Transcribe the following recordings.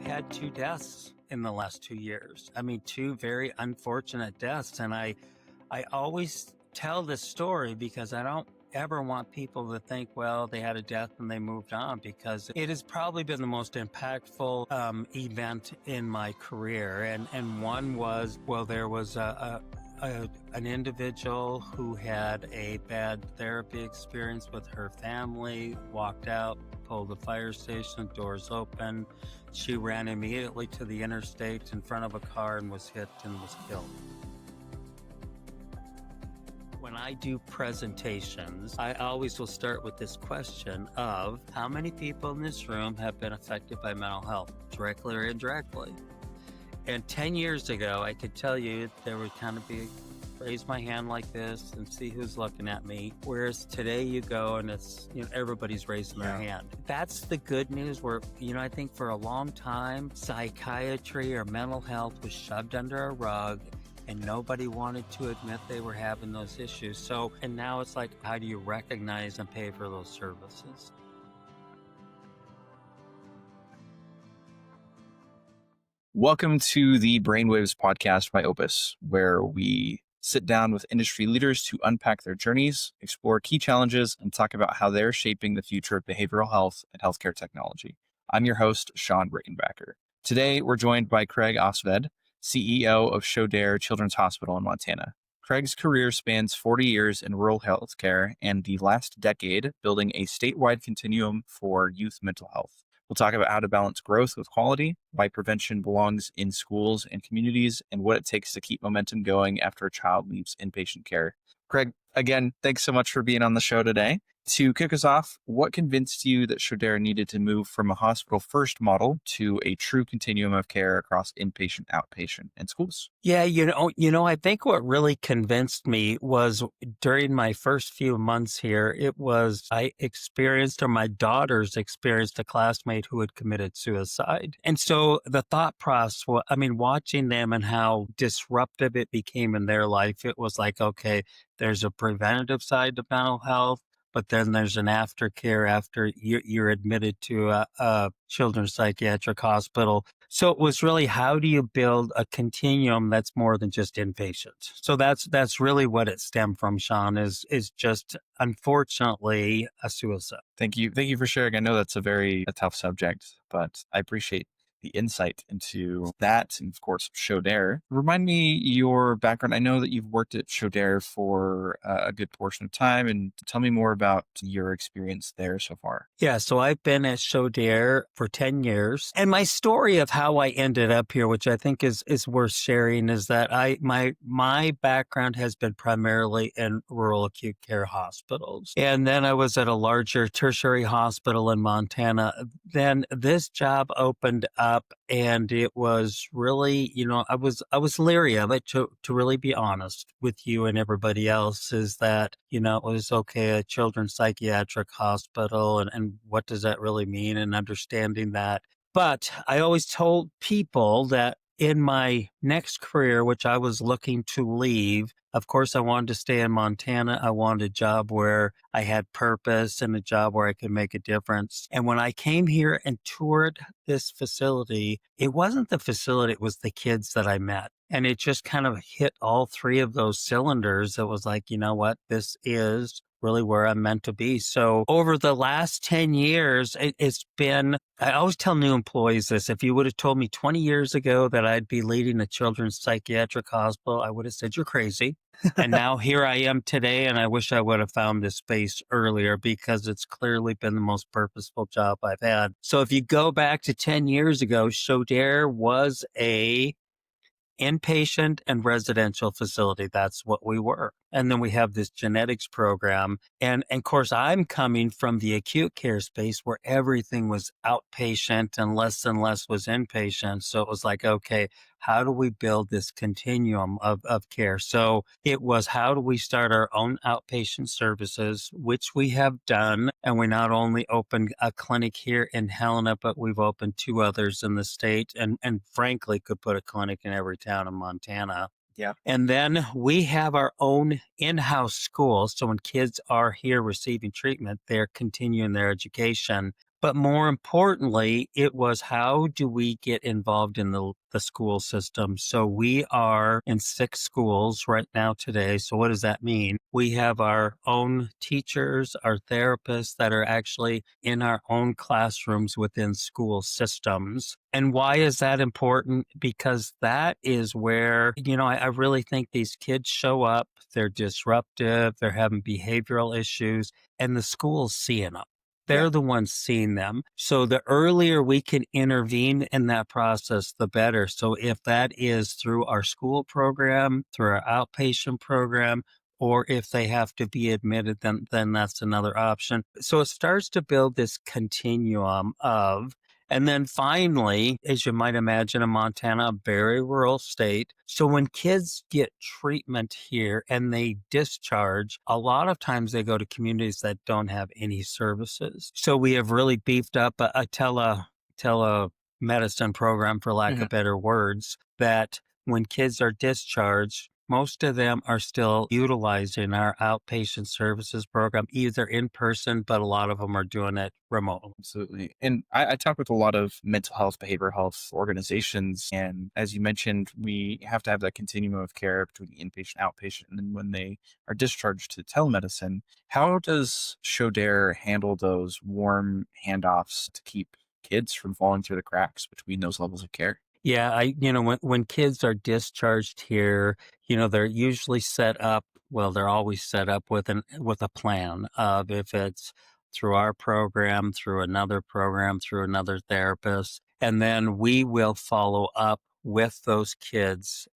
had 2 deaths in the last 2 years. I mean, 2 very unfortunate deaths. And I always tell this story because I don't ever want people to think, well, they had a death and they moved on, because it has probably been the most impactful event in my career. And one was, well, there was an individual who had a bad therapy experience with her family, walked out, pulled the fire station, doors open. She ran immediately to the interstate in front of a car and was hit and was killed. When I do presentations, I always will start with this question of how many people in this room have been affected by mental health, directly or indirectly? And 10 years ago, I could tell you there would kind of be raise my hand like this and see who's looking at me. Whereas today you go and it's, everybody's raising their hand. That's the good news where, I think for a long time, psychiatry or mental health was shoved under a rug and nobody wanted to admit they were having those issues. And now it's like, how do you recognize and pay for those services? Welcome to the Brainwaves podcast by Opus, where we sit down with industry leaders to unpack their journeys, explore key challenges, and talk about how they're shaping the future of behavioral health and healthcare technology. I'm your host, Sean Rickenbacker. Today, we're joined by Craig Aasved, CEO of Shodair Children's Hospital in Montana. Craig's career spans 40 years in rural healthcare and the last decade building a statewide continuum for youth mental health. We'll talk about how to balance growth with quality, why prevention belongs in schools and communities, and what it takes to keep momentum going after a child leaves inpatient care. Craig, again, thanks so much for being on the show today. To kick us off, what convinced you that Shodair needed to move from a hospital-first model to a true continuum of care across inpatient, outpatient, and schools? Yeah, I think what really convinced me was during my first few months here, I experienced, or my daughters experienced, a classmate who had committed suicide. And so the thought process, watching them and how disruptive it became in their life, it was like, okay, there's a preventative side to mental health, but then there's an aftercare after you're admitted to a children's psychiatric hospital. So it was really, how do you build a continuum that's more than just inpatient? So that's really what it stemmed from, Sean, is just, unfortunately, a suicide. Thank you. Thank you for sharing. I know that's a tough subject, but I appreciate the insight into that, and of course, Shodair. Remind me your background. I know that you've worked at Shodair for a good portion of time, and tell me more about your experience there so far. Yeah, so I've been at Shodair for 10 years. And my story of how I ended up here, which I think is worth sharing, is that my background has been primarily in rural acute care hospitals. And then I was at a larger tertiary hospital in Montana. Then this job opened up, and it was really, I was leery of it, to really be honest with you and everybody else, is that, it was okay, a children's psychiatric hospital, and what does that really mean, and understanding that. But I always told people that in my next career, which I was looking to leave, of course, I wanted to stay in Montana. I wanted a job where I had purpose and a job where I could make a difference. And when I came here and toured this facility, it wasn't the facility, it was the kids that I met. And it just kind of hit all three of those cylinders. It was like, you know what, this is really where I'm meant to be. So over the last 10 years, it's been, I always tell new employees this, if you would have told me 20 years ago that I'd be leading a children's psychiatric hospital, I would have said, you're crazy. And now here I am today, and I wish I would have found this space earlier, because it's clearly been the most purposeful job I've had. So if you go back to 10 years ago, Shodair was a inpatient and residential facility. That's what we were. And then we have this genetics program. And of course, I'm coming from the acute care space where everything was outpatient and less was inpatient. So it was like, okay, how do we build this continuum of care? So it was, how do we start our own outpatient services, which we have done. And we not only opened a clinic here in Helena, but we've opened 2 others in the state, and frankly could put a clinic in every town in Montana. Yeah. And then we have our own in-house school. So when kids are here receiving treatment, they're continuing their education. But more importantly, it was how do we get involved in the school system? So we are in 6 schools right now today. So what does that mean? We have our own teachers, our therapists that are actually in our own classrooms within school systems. And why is that important? Because that is where, I really think these kids show up, they're disruptive, they're having behavioral issues, and the school's seeing them. Yeah. They're the ones seeing them. So the earlier we can intervene in that process, the better. So if that is through our school program, through our outpatient program, or if they have to be admitted, then that's another option. So it starts to build this continuum of, and then finally, as you might imagine, in Montana, a very rural state. So when kids get treatment here and they discharge, a lot of times they go to communities that don't have any services. So we have really beefed up a telemedicine program, for lack Mhm. of better words, that when kids are discharged, most of them are still utilizing our outpatient services program, either in person, but a lot of them are doing it remotely. Absolutely. And I talk with a lot of mental health, behavioral health organizations. And as you mentioned, we have to have that continuum of care between the inpatient, outpatient, and then when they are discharged to telemedicine. How does Shodair handle those warm handoffs to keep kids from falling through the cracks between those levels of care? Yeah, when kids are discharged here, they're usually set up, well, they're always set up with a plan of if it's through our program, through another therapist, and then we will follow up with those kids,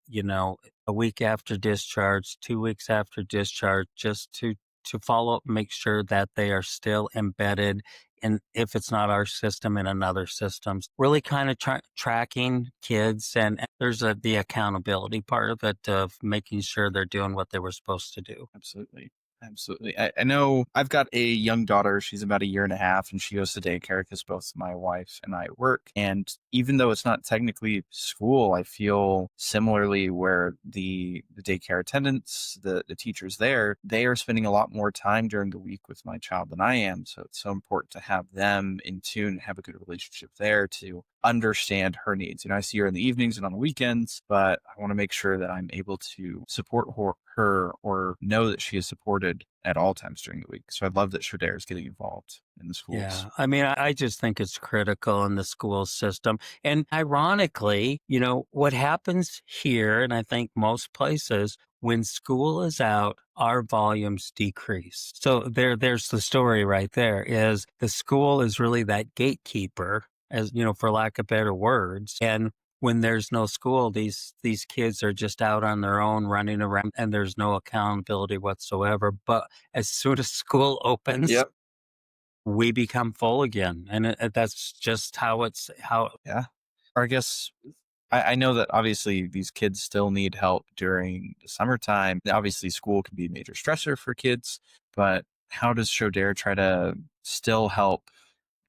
a week after discharge, 2 weeks after discharge, just to follow up, make sure that they are still embedded, and if it's not our system, in another systems, really kind of tracking kids. And there's the accountability part of it, of making sure they're doing what they were supposed to do. Absolutely. Absolutely. I know I've got a young daughter. She's about a year and a half, and she goes to daycare because both my wife and I work. And even though it's not technically school, I feel similarly where the daycare attendants, the teachers there, they are spending a lot more time during the week with my child than I am. So it's so important to have them in tune, have a good relationship there to understand her needs. I see her in the evenings and on the weekends, but I want to make sure that I'm able to support her or know that she is supported at all times during the week. So I love that Shodair is getting involved in the schools. Yeah. I mean, I just think it's critical in the school system. And ironically, what happens here, and I think most places, when school is out, our volumes decrease. So there's the story right there, is the school is really that gatekeeper, as for lack of better words. And when there's no school, these kids are just out on their own running around, and there's no accountability whatsoever. But as soon as school opens, Yep. we become full again, and that's just how. Yeah. Or I guess I know that obviously these kids still need help during the summertime. Obviously, school can be a major stressor for kids, but how does Shodair try to still help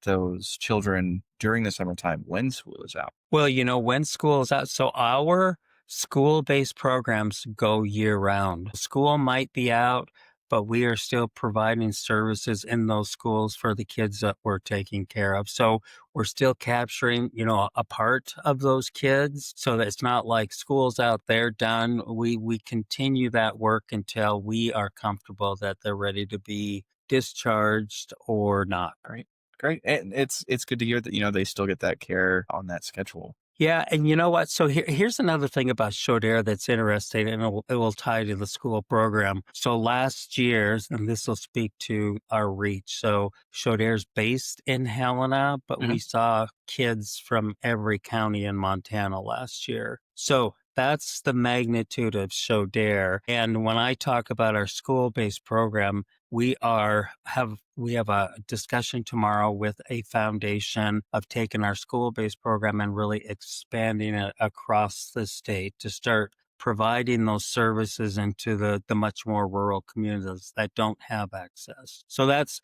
those children during the summertime when school is out? Well, when school is out, so our school-based programs go year-round. School might be out, but we are still providing services in those schools for the kids that we're taking care of. So we're still capturing, a part of those kids, so that it's not like school's out, they're done. We continue that work until we are comfortable that they're ready to be discharged or not. Great. Great. And it's good to hear that, they still get that care on that schedule. Yeah, and you know what? So here's another thing about Shodair that's interesting, and it will tie to the school program. So last year, and this will speak to our reach. So Shodair's based in Helena, but we Mhm. saw kids from every county in Montana last year. So that's the magnitude of Shodair. And when I talk about our school-based program, we have a discussion tomorrow with a foundation of taking our school-based program and really expanding it across the state to start providing those services into the much more rural communities that don't have access. So that's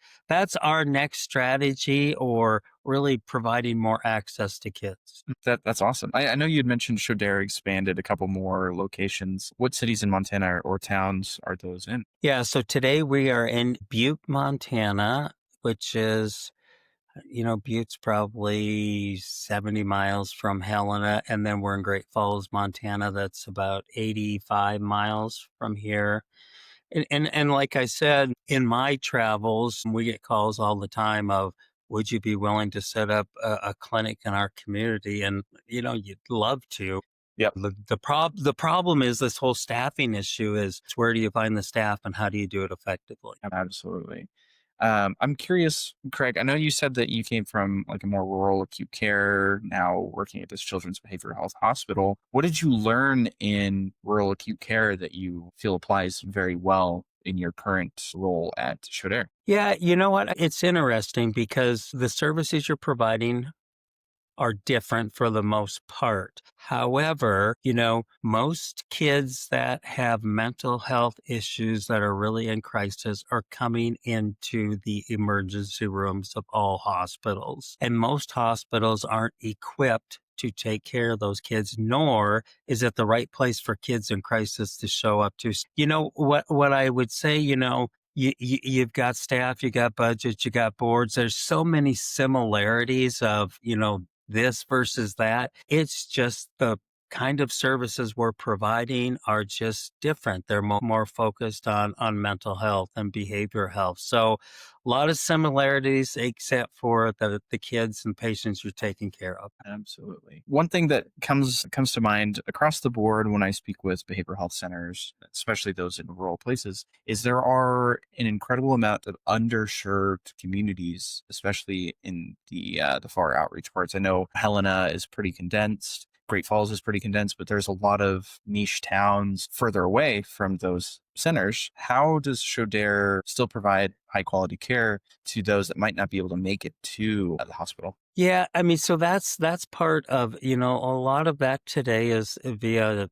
our next strategy, or really providing more access to kids. That's awesome. I know you'd mentioned Shodair expanded a couple more locations. What cities in Montana or towns are those in? Yeah, so today we are in Butte, Montana, which is, Butte's probably 70 miles from Helena, and then we're in Great Falls, Montana. That's about 85 miles from here. And like I said, in my travels, we get calls all the time of, would you be willing to set up a clinic in our community? And, you'd love to. Yep. The problem is this whole staffing issue is where do you find the staff and how do you do it effectively? Absolutely. I'm curious, Craig, I know you said that you came from like a more rural acute care, now working at this children's behavioral health hospital. What did you learn in rural acute care that you feel applies very well in your current role at Shodair? Yeah, you know what? It's interesting because the services you're providing are different for the most part. However, most kids that have mental health issues that are really in crisis are coming into the emergency rooms of all hospitals. And most hospitals aren't equipped to take care of those kids, nor is it the right place for kids in crisis to show up to. What I would say, you've got staff, you got budgets, you got boards. There's so many similarities of, this versus that. It's just the kind of services we're providing are just different. They're more focused on mental health and behavioral health. So a lot of similarities except for the kids and patients you're taking care of. Absolutely. One thing that comes to mind across the board when I speak with behavioral health centers, especially those in rural places, is there are an incredible amount of underserved communities, especially in the far outreach parts. I know Helena is pretty condensed. Great Falls is pretty condensed, but there's a lot of niche towns further away from those centers. How does Shodair still provide high quality care to those that might not be able to make it to the hospital? Yeah, I mean, so that's part of, a lot of that today is via,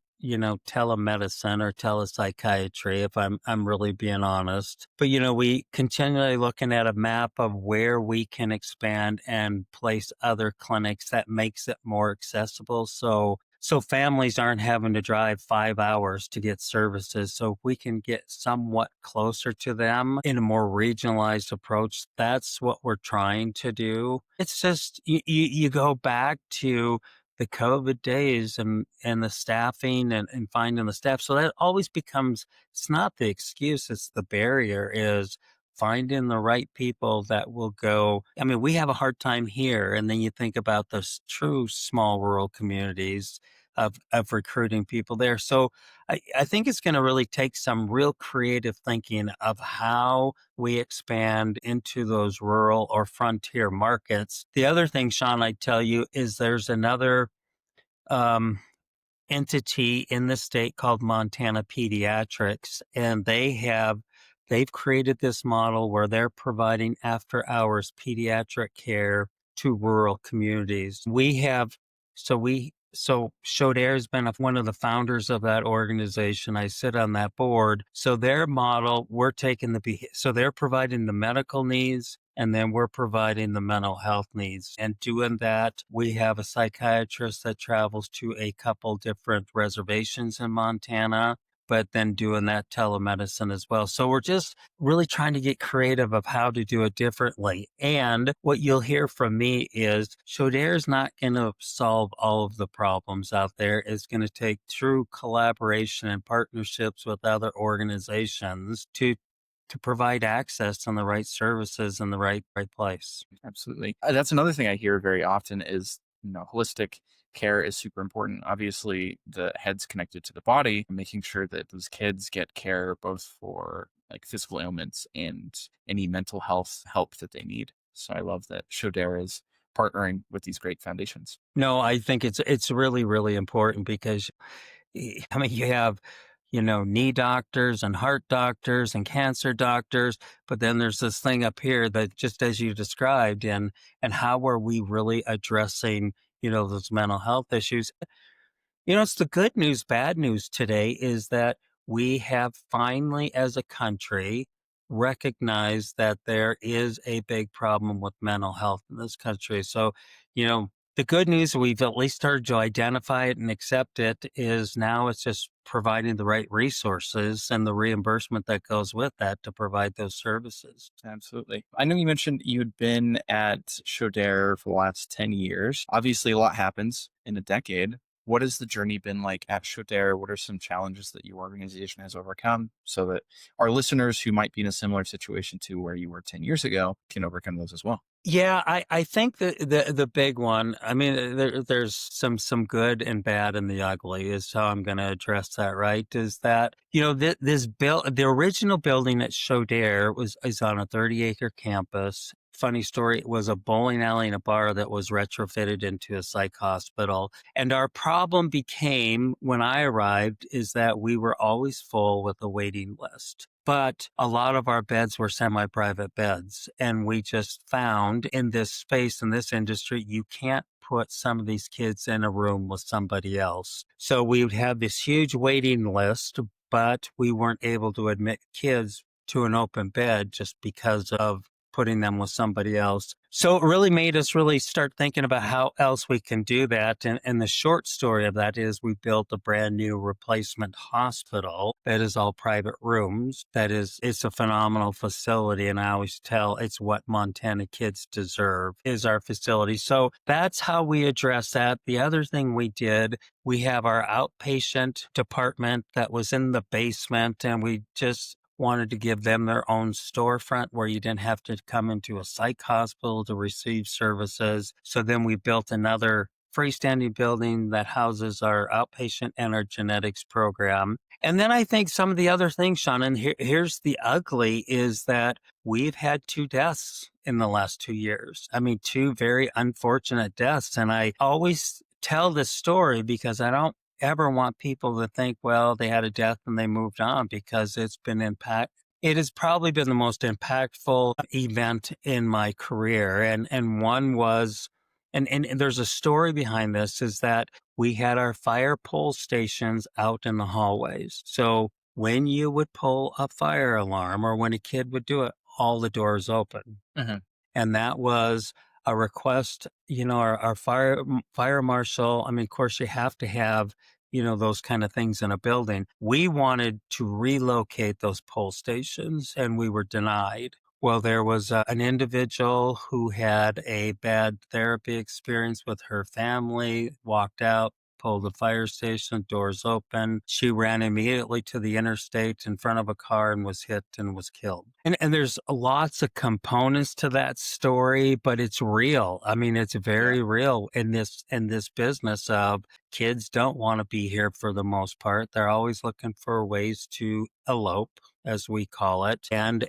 telemedicine or telepsychiatry, if I'm really being honest. But, we continually looking at a map of where we can expand and place other clinics that makes it more accessible. So families aren't having to drive 5 hours to get services. So if we can get somewhat closer to them in a more regionalized approach, that's what we're trying to do. It's just, you go back to the COVID days and the staffing and finding the staff. So that always becomes, it's not the excuse, it's the barrier is finding the right people that will go. I mean, we have a hard time here. And then you think about those true small rural communities of recruiting people there. So I think it's going to really take some real creative thinking of how we expand into those rural or frontier markets. The other thing, Sean, I tell you, is there's another um, entity in the state called Montana Pediatrics, and they've created this model where they're providing after hours pediatric care to rural communities. So Shodair has been one of the founders of that organization. I sit on that board. So their model, so they're providing the medical needs and then we're providing the mental health needs. And doing that, we have a psychiatrist that travels to a couple different reservations in Montana, but then doing that telemedicine as well. So we're just really trying to get creative of how to do it differently. And what you'll hear from me is Shodair is not going to solve all of the problems out there. It's going to take true collaboration and partnerships with other organizations to provide access and the right services in the right place. Absolutely. That's another thing I hear very often is, holistic care is super important. Obviously, the head's connected to the body, making sure that those kids get care both for like physical ailments and any mental health help that they need. So I love that Shodair is partnering with these great foundations. No, I think it's really, really important because I mean, you have, knee doctors and heart doctors and cancer doctors, but then there's this thing up here that just as you described, and how are we really addressing, those mental health issues? It's the good news, bad news today is that we have finally, as a country, recognized that there is a big problem with mental health in this country. So, you know, The good news, we've at least started to identify it and accept it, is now it's just providing the right resources and the reimbursement that goes with that to provide those services. Absolutely. I know you mentioned you'd been at Shodair for the last 10 years. Obviously, a lot happens in a decade. What has the journey been like at Shodair? What are some challenges that your organization has overcome so that our listeners who might be in a similar situation to where you were 10 years ago can overcome those as well? Yeah, I think the big one, I mean, there's some good and bad and the ugly is how I'm going to address that, right? Is that, the original building at Shodair is on a 30-acre campus. Funny story, it was a bowling alley and a bar that was retrofitted into a psych hospital. And our problem became when I arrived is that we were always full with a waiting list. But a lot of our beds were semi-private beds. And we just found in this space, in this industry, you can't put some of these kids in a room with somebody else. So we would have this huge waiting list, but we weren't able to admit kids to an open bed just because of putting them with somebody else. So it really made us really start thinking about how else we can do that. And the short story of that is we built a brand new replacement hospital that is all private rooms. It's a phenomenal facility. And I always tell it's what Montana kids deserve is our facility. So that's how we address that. The other thing we did, we have our outpatient department that was in the basement, and we just wanted to give them their own storefront where you didn't have to come into a psych hospital to receive services. So then we built another freestanding building that houses our outpatient and our genetics program. And then I think some of the other things, Sean, and here's the ugly, is that we've had 2 deaths in the last 2 years. I mean, 2 very unfortunate deaths. And I always tell this story because I don't ever want people to think, well, they had a death and they moved on, because it has probably been the most impactful event in my career. And one was, and there's a story behind this, is that we had our fire pole stations out in the hallways. So when you would pull a fire alarm or when a kid would do it, all the doors open. Mhm. And that was a request, our fire marshal. I mean, of course, you have to have, those kind of things in a building. We wanted to relocate those pole stations and we were denied. Well, there was an individual who had a bad therapy experience with her family, walked out, pulled the fire station, doors open. She ran immediately to the interstate in front of a car and was hit and was killed. And there's lots of components to that story, but it's real. I mean, it's Yeah. very real in this business of kids don't want to be here for the most part. They're always looking for ways to elope, as we call it. And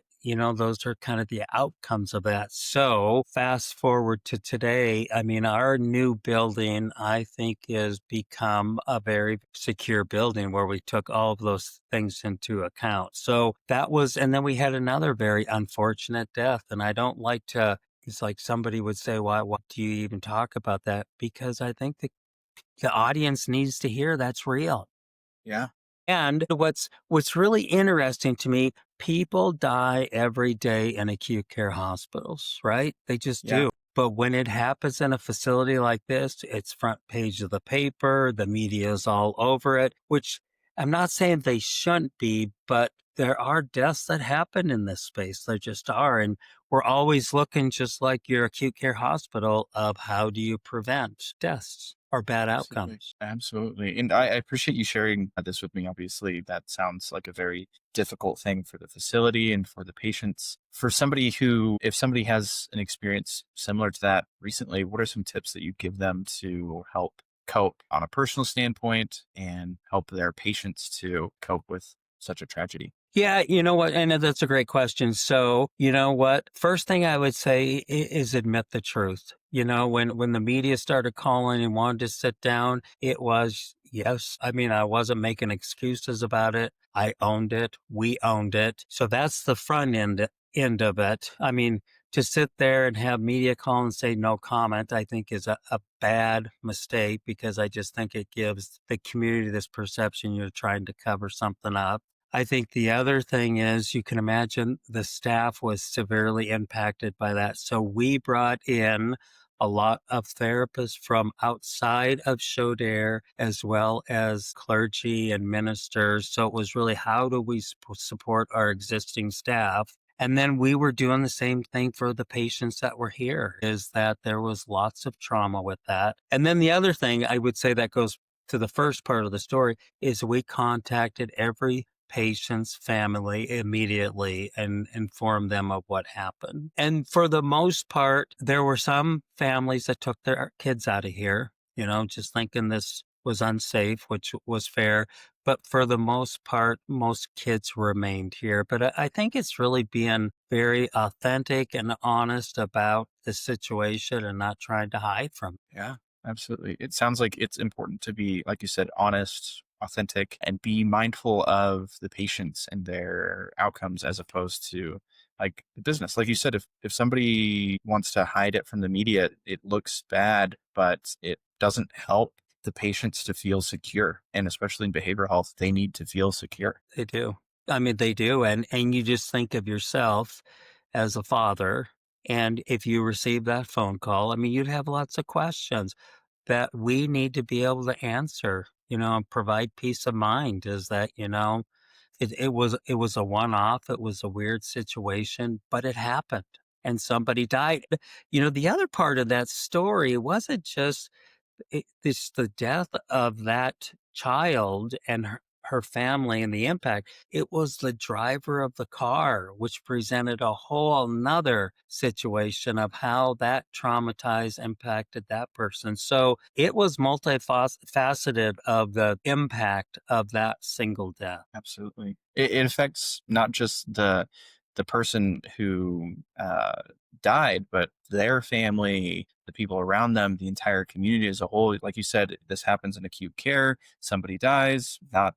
those are kind of the outcomes of that. So fast forward to today, I mean, our new building, I think, has become a very secure building where we took all of those things into account. So that was, and then we had another very unfortunate death. And I don't like to, it's like somebody would say, why do you even talk about that? Because I think the audience needs to hear that's real. Yeah. And what's really interesting to me, people die every day in acute care hospitals, right? They just Yeah. do. But when it happens in a facility like this, it's front page of the paper, the media is all over it, which I'm not saying they shouldn't be, but there are deaths that happen in this space. There just are. And we're always looking, just like your acute care hospital, of how do you prevent deaths or bad Absolutely. outcomes? Absolutely. And I appreciate you sharing this with me. Obviously, that sounds like a very difficult thing for the facility and for the patients. For somebody who, if somebody has an experience similar to that recently, what are some tips that you give them to help cope on a personal standpoint and help their patients to cope with such a tragedy? Yeah, you know what? And that's a great question. So, you know what? First thing I would say is admit the truth. When the media started calling and wanted to sit down, it was, yes. I mean, I wasn't making excuses about it. I owned it. We owned it. So that's the front end of it. I mean, to sit there and have media call and say no comment, I think is a bad mistake, because I just think it gives the community this perception you're trying to cover something up. I think the other thing is, you can imagine the staff was severely impacted by that. So we brought in a lot of therapists from outside of Shodair, as well as clergy and ministers. So it was really, how do we support our existing staff? And then we were doing the same thing for the patients that were here, is that there was lots of trauma with that. And then the other thing I would say that goes to the first part of the story is we contacted every patient's family immediately and informed them of what happened. And for the most part, there were some families that took their kids out of here, just thinking this was unsafe, which was fair. But for the most part, most kids remained here. But I think it's really being very authentic and honest about the situation and not trying to hide from it. Yeah, absolutely. It sounds like it's important to be, like you said, honest, authentic, and be mindful of the patients and their outcomes as opposed to like the business. Like you said, if somebody wants to hide it from the media, it looks bad, but it doesn't help the patients to feel secure. And especially in behavioral health, they need to feel secure. They do. I mean, they do. And you just think of yourself as a father. And if you receive that phone call, I mean, you'd have lots of questions that we need to be able to answer, and provide peace of mind. Is that, it was a one-off, it was a weird situation, but it happened and somebody died. The other part of that story wasn't just it's the death of that child and her family and the impact. It was the driver of the car, which presented a whole nother situation of how that traumatized impacted that person. So it was multifaceted of the impact of that single death. Absolutely. It affects not just the person who died, but their family, the people around them, the entire community as a whole. Like you said, this happens in acute care. Somebody dies, not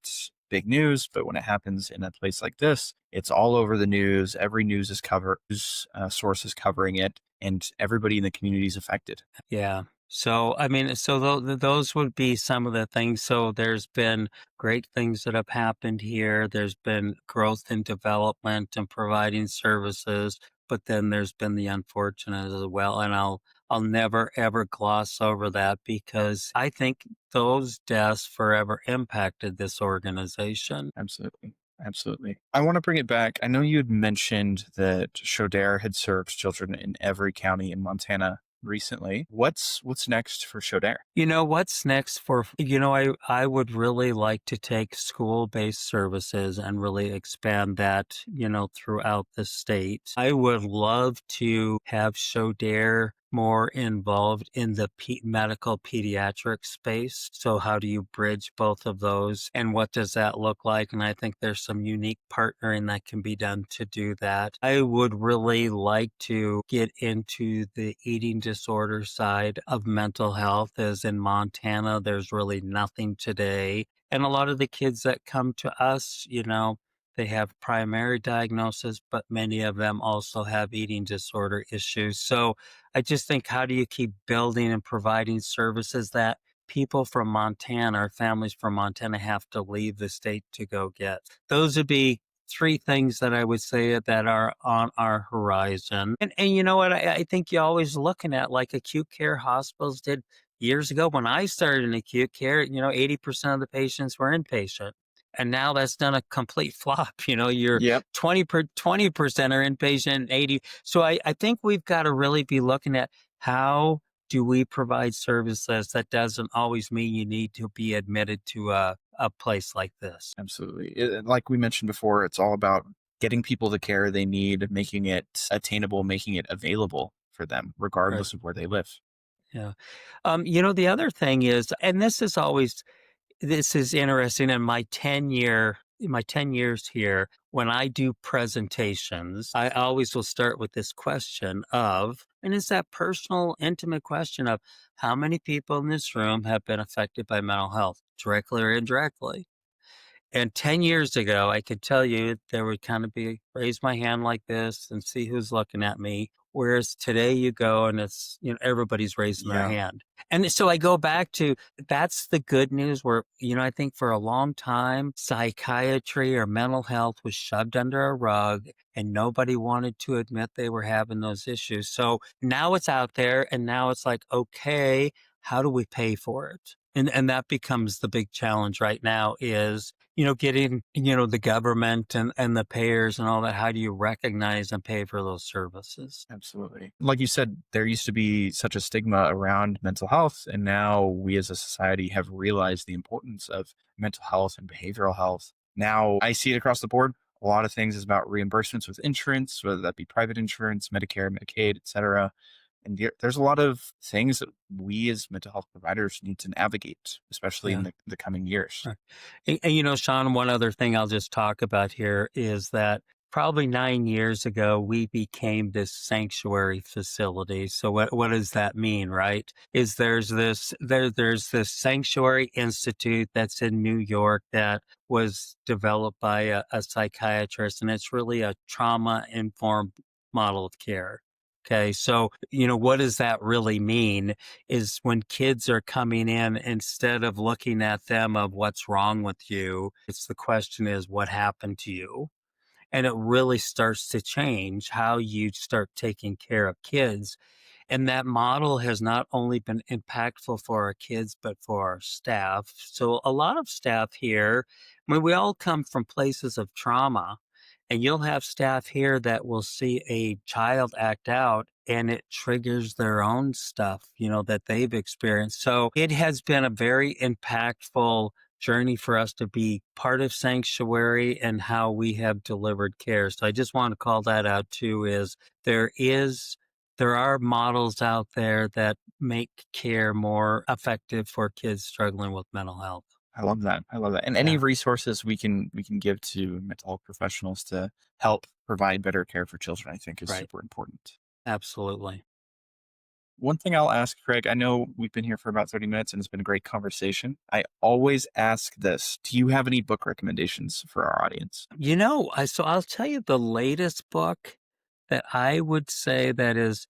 big news, but when it happens in a place like this, it's all over the news. Every news is covered, source is covering it, and everybody in the community is affected. Yeah. So, I mean, so those would be some of the things. So there's been great things that have happened here. There's been growth and development and providing services, but then there's been the unfortunate as well. And I'll never ever gloss over that, because I think those deaths forever impacted this organization. Absolutely. Absolutely. I want to bring it back. I know you had mentioned that Shodair had served children in every county in Montana recently. What's next for Shodair? What's next I would really like to take school-based services and really expand that, throughout the state. I would love to have Shodair more involved in the medical pediatric space. So how do you bridge both of those and what does that look like? And I think there's some unique partnering that can be done to do that. I would really like to get into the eating disorder side of mental health, as in Montana, there's really nothing today. And a lot of the kids that come to us, they have primary diagnosis, but many of them also have eating disorder issues. So I just think, how do you keep building and providing services that people from Montana or families from Montana have to leave the state to go get? Those would be three things that I would say that are on our horizon. And you know what? I think you're always looking at, like, acute care hospitals did years ago. When I started in acute care, 80% of the patients were inpatient. And now that's done a complete flop. You're Yep. 20% are inpatient, 80. So I think we've got to really be looking at, how do we provide services that doesn't always mean you need to be admitted to a place like this. Absolutely. Like we mentioned before, it's all about getting people the care they need, making it attainable, making it available for them, Right. regardless of where they live. Yeah. The other thing is, and this is interesting, in my 10 years here, when I do presentations, I always will start with this question of, and it's that personal, intimate question of, how many people in this room have been affected by mental health, directly or indirectly? And 10 years ago, I could tell you there would kind of be, raise my hand like this and see who's looking at me. Whereas today you go and it's, everybody's raising their Yeah, hand. And so I go back to that's the good news where, I think for a long time, psychiatry or mental health was shoved under a rug and nobody wanted to admit they were having those issues. So now it's out there and now it's like, okay, how do we pay for it? And that becomes the big challenge right now is, getting, the government and the payers and all that. How do you recognize and pay for those services? absolutely. Like you said, there used to be such a stigma around mental health. And now we as a society have realized the importance of mental health and behavioral health. Now I see it across the board. A lot of things is about reimbursements with insurance, whether that be private insurance, Medicare, Medicaid, et cetera. And there's a lot of things that we as mental health providers need to navigate, especially in Yeah. the coming years. Right. And, Sean, one other thing I'll just talk about here is that probably 9 years ago, we became this sanctuary facility. So what does that mean, right? Is there's this sanctuary institute that's in New York that was developed by a psychiatrist, and it's really a trauma informed model of care. Okay. So, what does that really mean? Is when kids are coming in, instead of looking at them of what's wrong with you, it's the question is what happened to you? And it really starts to change how you start taking care of kids. And that model has not only been impactful for our kids, but for our staff. So a lot of staff here, we all come from places of trauma. And you'll have staff here that will see a child act out and it triggers their own stuff, that they've experienced. So it has been a very impactful journey for us to be part of Sanctuary and how we have delivered care. So I just want to call that out too, is there is there are models out there that make care more effective for kids struggling with mental health. I love that. I love that. And any Yeah, resources we can give to mental health professionals to help provide better care for children, I think is right. super important. Absolutely. One thing I'll ask, Craig, I know we've been here for about 30 minutes and it's been a great conversation. I always ask this. Do you have any book recommendations for our audience? So I'll tell you the latest book that I would say that is,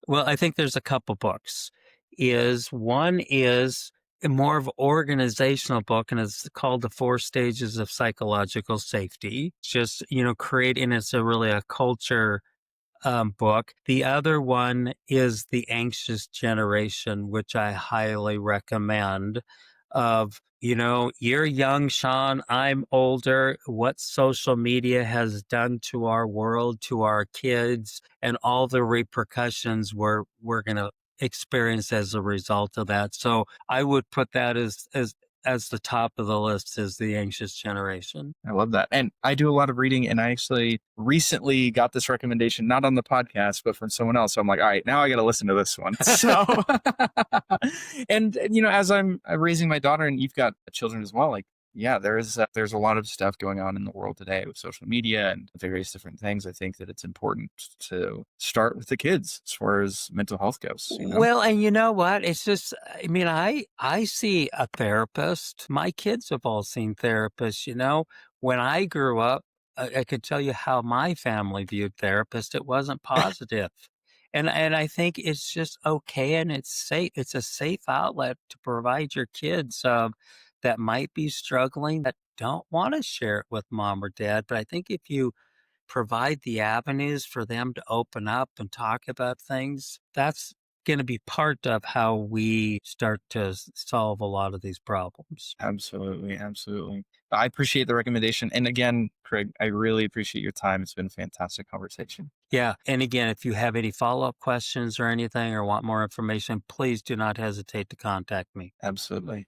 well, I think there's a couple books. Is one is a more of organizational book and it's called The Four Stages of Psychological Safety. Just, creating it's a really a culture book. The other one is The Anxious Generation, which I highly recommend. Of, you're young, Sean, I'm older, what social media has done to our world, to our kids, and all the repercussions we're going to experience as a result of that. So I would put that as the top of the list is The Anxious Generation. I love that. And I do a lot of reading and I actually recently got this recommendation, not on the podcast, but from someone else. So I'm like, all right, now I got to listen to this one. So, and as I'm raising my daughter and you've got children as well, like, yeah, there's a lot of stuff going on in the world today with social media and various different things. I think that it's important to start with the kids as far as mental health goes. Well, and you know what? It's just, I mean, I see a therapist. My kids have all seen therapists, When I grew up, I could tell you how my family viewed therapists. It wasn't positive. And I think it's just okay and it's safe. It's a safe outlet to provide your kids that might be struggling that don't want to share it with mom or dad. But I think if you provide the avenues for them to open up and talk about things, that's going to be part of how we start to solve a lot of these problems. Absolutely. Absolutely. I appreciate the recommendation. And again, Craig, I really appreciate your time. It's been a fantastic conversation. Yeah. And again, if you have any follow up questions or anything or want more information, please do not hesitate to contact me. Absolutely.